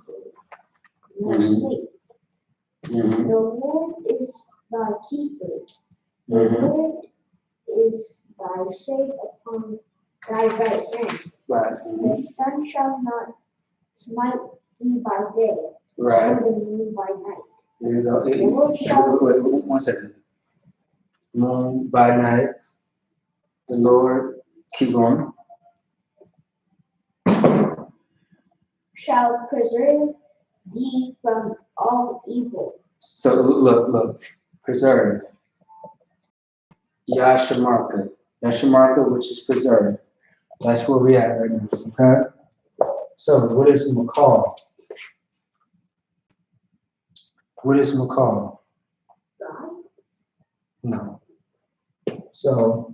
nor sleep. Mm-hmm. The Lord is thy keeper. The Mm-hmm. Lord is thy shade upon thy right hand. Right. The sun shall not smite thee by day, Right. nor the moon by night. There you go. The Lord shall. Wait, 1 second. Moon by night. The Lord, keep going. Shall preserve thee from all evil. So look. Preserve. Yashamarka. Yashamarka, which is preserved. That's where we at right now. Okay. So what is McCall? What is McCall? God. No. So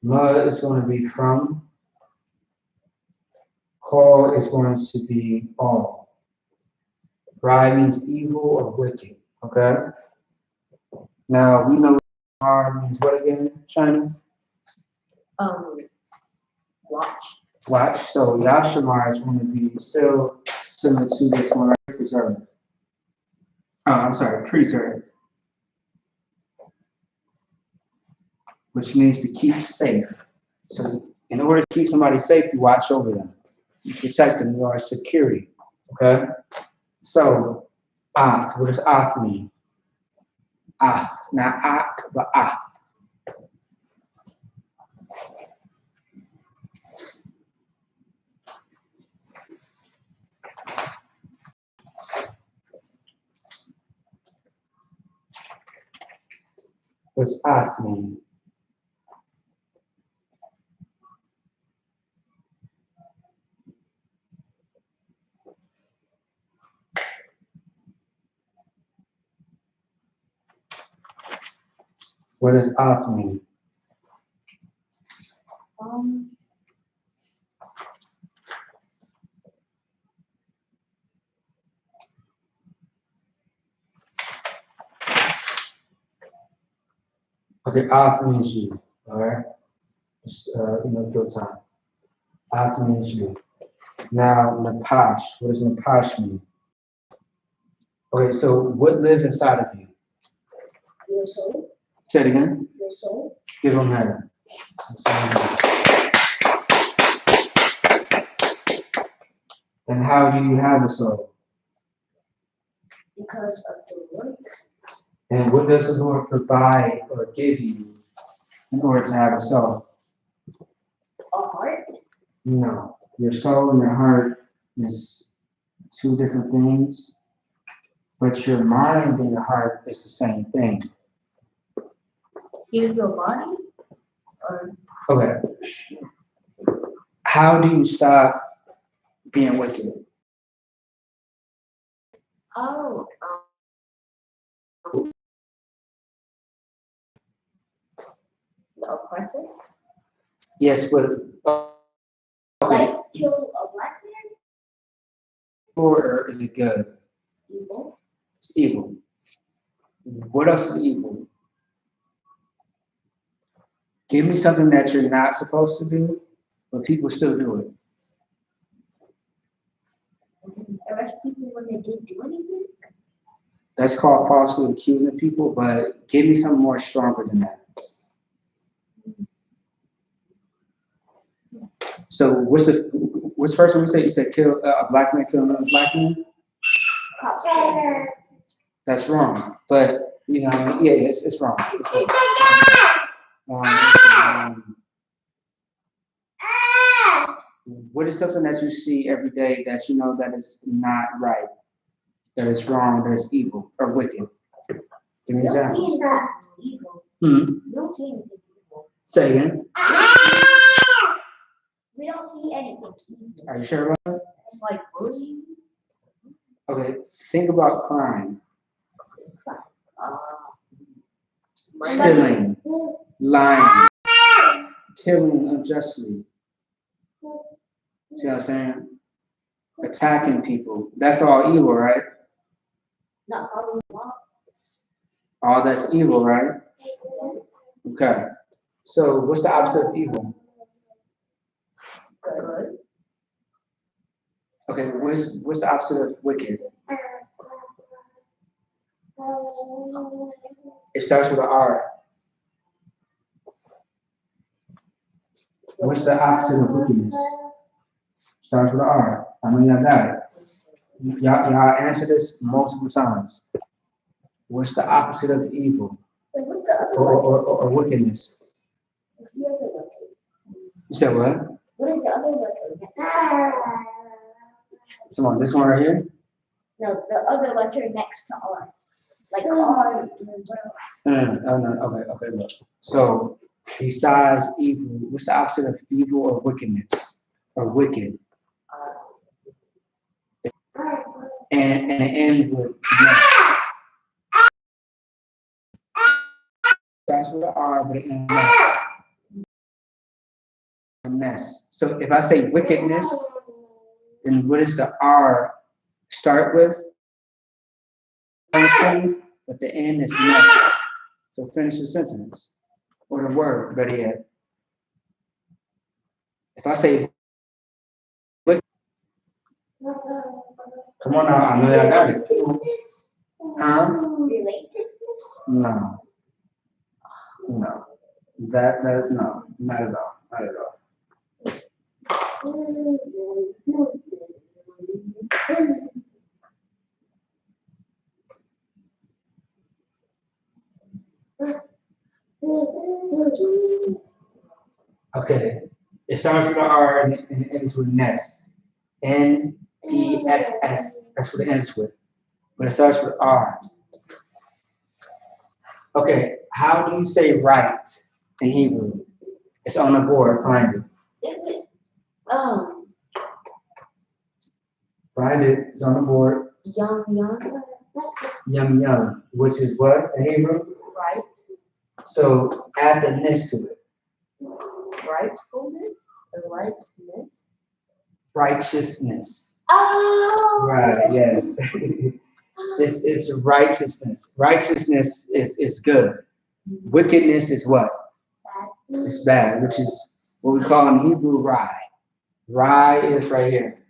Ma is going to be from. Call is going to be all. Right means evil or wicked. Okay. Now we know R means what again, Chinese? Watch. Watch. So Yashamar is going to be still similar to this one, right? Preserve. Oh, I'm sorry, preserve. Which means to keep safe. So in order to keep somebody safe, you watch over them. You protect them. You are security. Okay? So, Ath, what does Ath mean? Ath. Not Ak, but Ath. What does Ath mean? What does Ath mean? Okay, Ath means you. All right? Just, your time. Ath means you. Now, Napash. What does Napash mean? Okay, so what lives inside of you? Your soul. Say it again. Your soul. Give them hell. And how do you have a soul? Because of the work. And what does the Lord provide or give you in order to have a soul? A heart. No. Your soul and your heart is two different things, but your mind and your heart is the same thing. Give your body. Or Okay. How do you stop being wicked? oh, the oppressor. Yes, but okay. Like kill a black man. Or is it good? Evil. It's evil. What else is evil? Give me something that you're not supposed to do, but people still do it. Arrest people when they didn't do anything. That's called falsely accusing people, but give me something more stronger than that. So what's first one you said? You said kill a black man, kill another black man? That's wrong. But you know, yeah, it's wrong. It's wrong. What is something that you see every day that you know that is not right, that is wrong, that is evil or wicked? Give me examples. We don't see anything evil. Say again. We don't see anything evil. Are you sure about that? It's like bullying. Okay, think about crime. Stealing, lying, killing unjustly. See what I'm saying? Attacking people. That's all evil, right? Not following law. All that's evil, right? Okay. So what's the opposite of evil? Good. Okay, what's the opposite of wicked? It starts with an R. What's the opposite of wickedness? Starts with an R. I mean, y'all got it. Y'all answer this multiple times. What's the opposite of evil? What's the other Or wickedness? What's the other letter? You said what? What is the other letter? Come on, this one right here? No, the other letter next to R. Like R. No, okay, look. So, besides evil, what's the opposite of evil or wickedness? Or wicked? And it ends with mess. Starts with an R, but it ends with a mess. So, if I say wickedness, then what does the R start with? But the end is mess. So, finish the sentence. Or the word, better yet. If I say wicked, come on now, I know y'all got it. Huh? Relatedness? No. No. No, not at all. Not at all. Okay. It starts with an R and it ends with ness. N-E-S-S. That's what it ends with. But it starts with R. Okay. How do you say right in Hebrew? It's on the board. Find it. Is it? Find it. It's on the board. Yum, which is what in Hebrew? Right. So add the ness to it. Rightfulness? Or rightness? Righteousness. Oh! Right, yes. It's righteousness. Righteousness is good. Wickedness is what? Bad. It's bad, which is what we call in Hebrew rye. Rye is right here,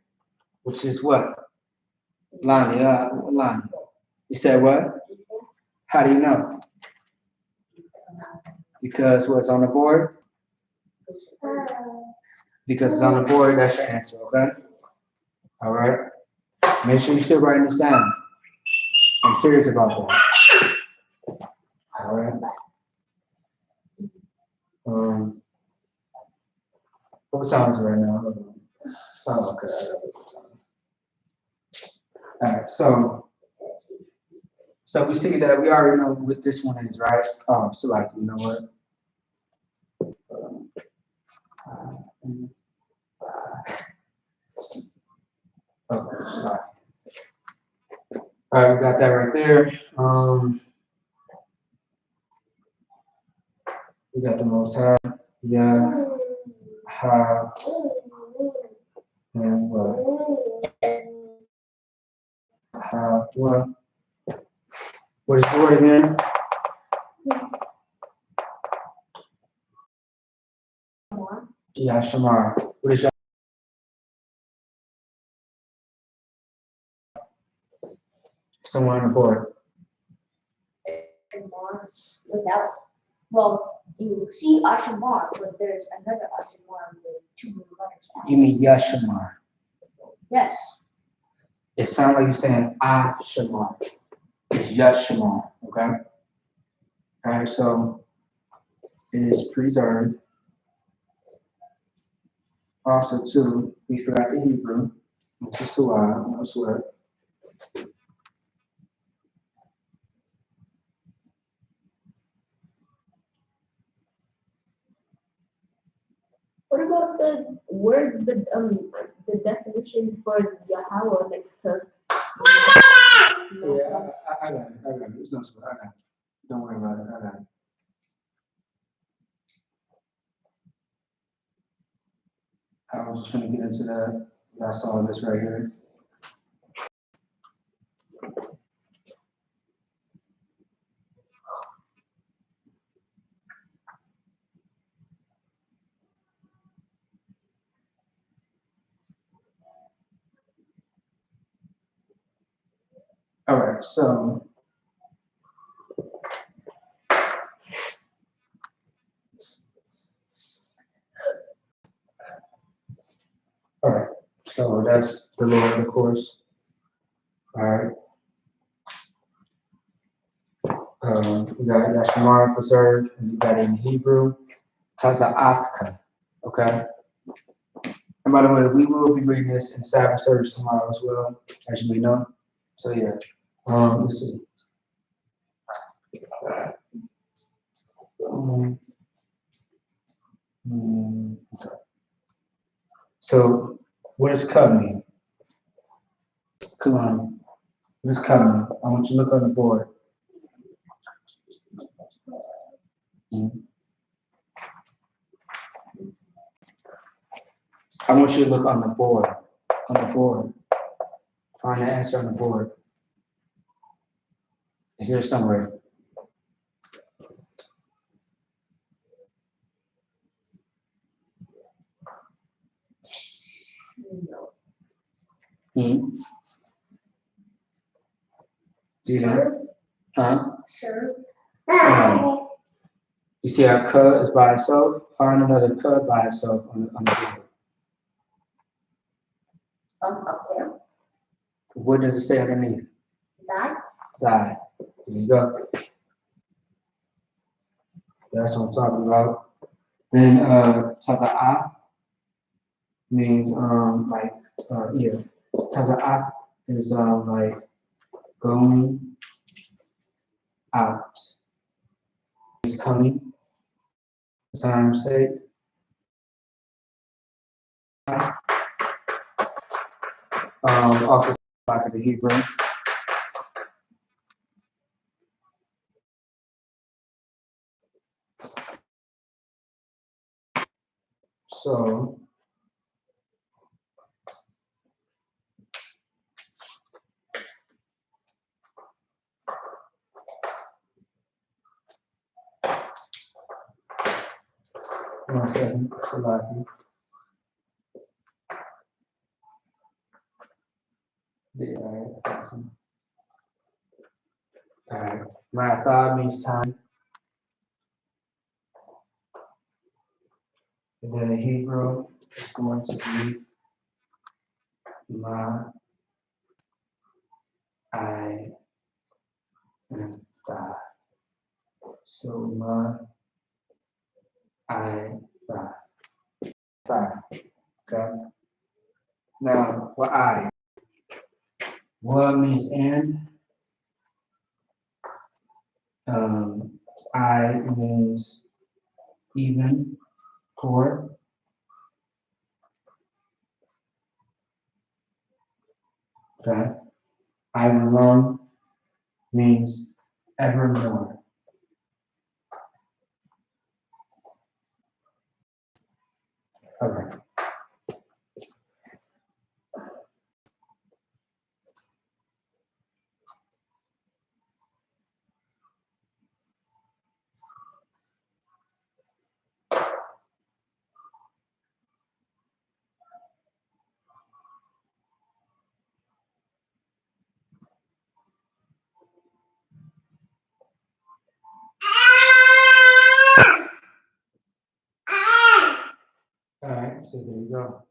which is what? Lonnie. You said what? How do you know? Because what's on the board? Because it's on the board, that's your answer, okay? All right. Make sure you're still writing this down. I'm serious about that. All right. What time is it right now? Hold on. Oh, okay. I got it. All right. So we see that we already know what this one is, right? Oh, so like, you know what? Okay, so all right, we got that right there. We got the most high. Yeah. Ha. And what? Ha. What? What is the word again? Yeah, Shamar. What is someone on the board? Without, well, you see Ashamar, but there's another Ashamar with 2 letters. You mean Yashamar? Yes. It sounds like you're saying Shamar. It's Yashamar, okay? All right, so it is preserved. Also, too, we forgot the Hebrew, which is to no sweat. What about the word, the definition for Yahweh next to? Yeah, I got it. I got it. It's no sweat. I got it. Don't worry about it. I got it. I was just trying to get into that. I saw this right here. All right, so all right, so that's the Lord, of course. All right. We got Yashmar preserved, and we got it in Hebrew, Taza'atka. Okay. And by the way, we will be reading this in Sabbath service tomorrow as well, as you may know. So yeah. Let's see. Okay. So what does "cut" mean? Come on. What does "cut" mean? I want you to look on the board. I want you to look on the board. On the board. Find the answer on the board. Is there somewhere? Hmm? Do you know? Huh? Sure. You see how "ka" is by itself? Find another "ka" by itself on the board. Up there. What does it say underneath? That. Die. There you go. That's what I'm talking about. Then Taza'ah means like yeah. Taza'ah is like going out. It's coming. That's how I'm saying. Also like the Hebrew. So one second, Salaki. Yeah, awesome. All right. Maratha means time. And then the Hebrew is going to be Ma, I, and Tha. So Ma, I, Tha. Okay. Now, what I? What means and? I means even, or. Okay. I alone means evermore. All right. All right, so there you go.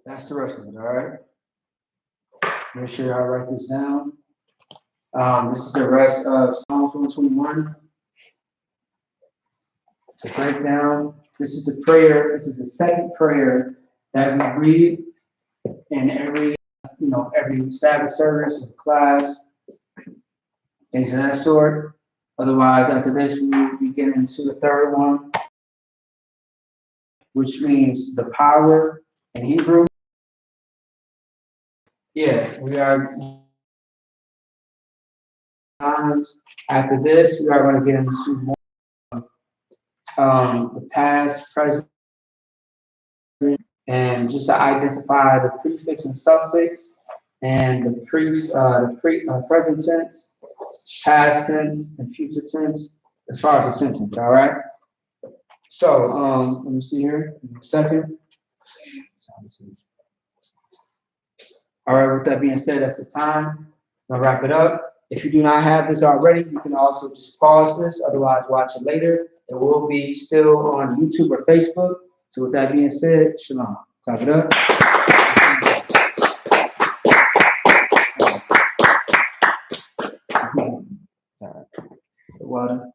That's the rest of it, all right? Make sure y'all write this down. This is the rest of Psalms 121. The breakdown. This is the prayer. This is the second prayer that we read in every Sabbath service or class, things of that sort. Otherwise, after this, we will be getting into the third one, which means the power in Hebrew. Yeah, we are. After this, we are going to get into more the past, present, and just to identify the prefix and suffix, and the present tense, past tense, and future tense, as far as the sentence. All right. So let me see here. In a second. All right. With that being said, that's the time. I'll wrap it up. If you do not have this already, you can also just pause this. Otherwise, watch it later. It will be still on YouTube or Facebook. So with that being said, shalom. Clap it up. All right. Water.